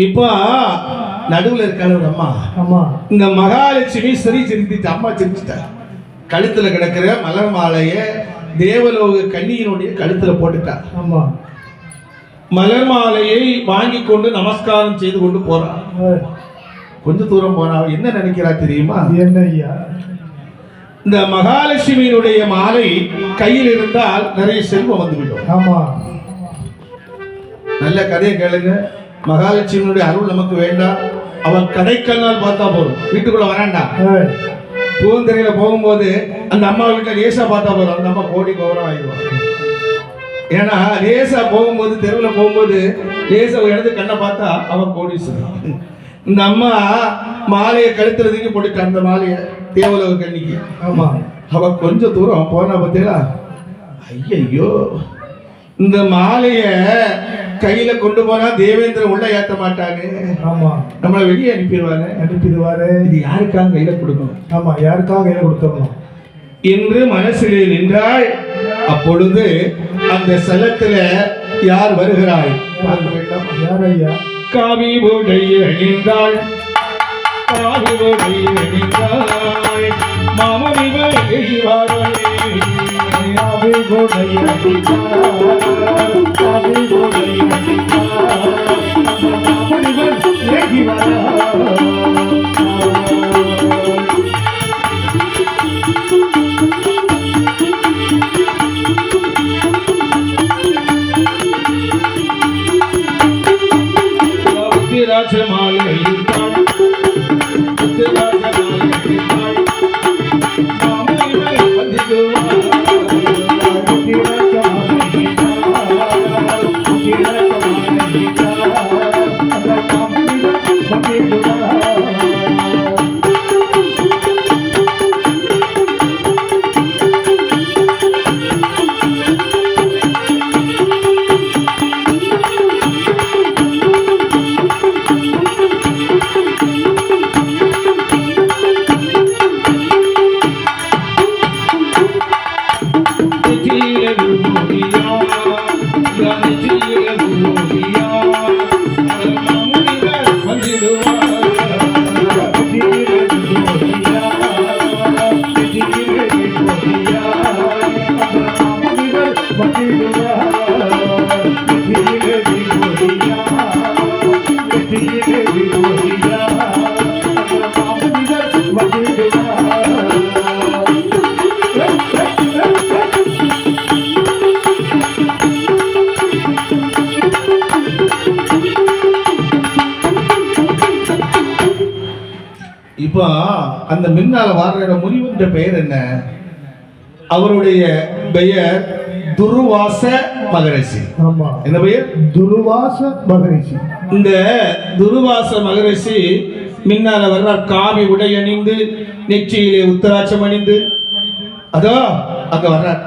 இப்போ நடுவில் இருக்கான ஒரு அம்மா. ஆமா. இந்த மகாலட்சுமி சரி சிரித்துட்டு அம்மா சிரிச்சுட்டா. கழுத்துல கிடக்கிற மலர் மாலைய தேவலோக கன்னியினுடைய கழுத்துல போட்டுட்டா. ஆமா. மலர் மாலையை வாங்கி கொண்டு நமஸ்காரம் செய்து கொண்டு போறான். கொஞ்ச தூரம் போனா என்ன நினைக்கிறா தெரியுமா? என்ன ஐயா? இந்த மகாலட்சுமியினுடைய மாலை கையில் இருந்தால் நிறைய செல்வம் வந்துவிடும். ஆமா. நல்ல கதையை கேளுங்க. மகாலட்சுமியினுடைய அருள் நமக்கு வேண்டாம். அவன் கடைக்கண்ணால் பார்த்தா போதும், வீட்டுக்குள்ள வராண்டா. பூந்தரையில போகும்போது அந்த அம்மா வீட்டுல லேசா பார்த்தா போதும், அந்த அம்மா கோடி கௌரவம் ஆயிடுவாங்க. ஏன்னா லேசா போகும்போது, தெருவில் போகும்போது லேசா இடத்து கண்ணை பார்த்தா அவன் கோடீஸ்வரன். இந்த அம்மா மாலையை கழுத்துல தூக்கி போட்டுட்டான், அந்த மாலையை தேவலோக கண்ணிக்கு. ஆமா. அவ கொஞ்சம் தூரம் போனா பார்த்தீங்களா, ஐயோ இந்த மாலைய கையில கொண்டு போனா தேவேந்திரன் உள்ள ஏத்த மாட்டானே. ஆமா. நம்மளை வெளியே அனுப்பிடுவாரு. இது யாருக்காக கையில கொடுக்கணும்? ஆமா, யாருக்காக கையில கொடுத்துடணும் என்று மனசிலே நின்றாள். அப்பொழுது அந்த ஸ்தலத்துல யார் வருகிறாள் பார்க்க வேண்டாம்? யார் ஐயா? காவி போடை அணிந்தாள், காவி போடை அணிந்தாள், மாமனிவர் எழுவாரே. காவி போடை அணிந்தாள், காவி போடை அணிந்தாள், மாமனிவர் எழுவாரே. ராஜமாலை இப்போ அந்த மின்னால வார முனிவன்ற பெயர் என்ன? அவருடைய பெயர் துர்வாச மகரிஷி. ஆமா. என்ன பெயர்? துர்வாச மகரிஷி. இந்த துர்வாச மகரிஷி மின்னால வர்றார். காவி உடை அணிந்து, நெற்றியிலே உத்தராட்சம் அணிந்து, அதோ அங்க வர்றார்.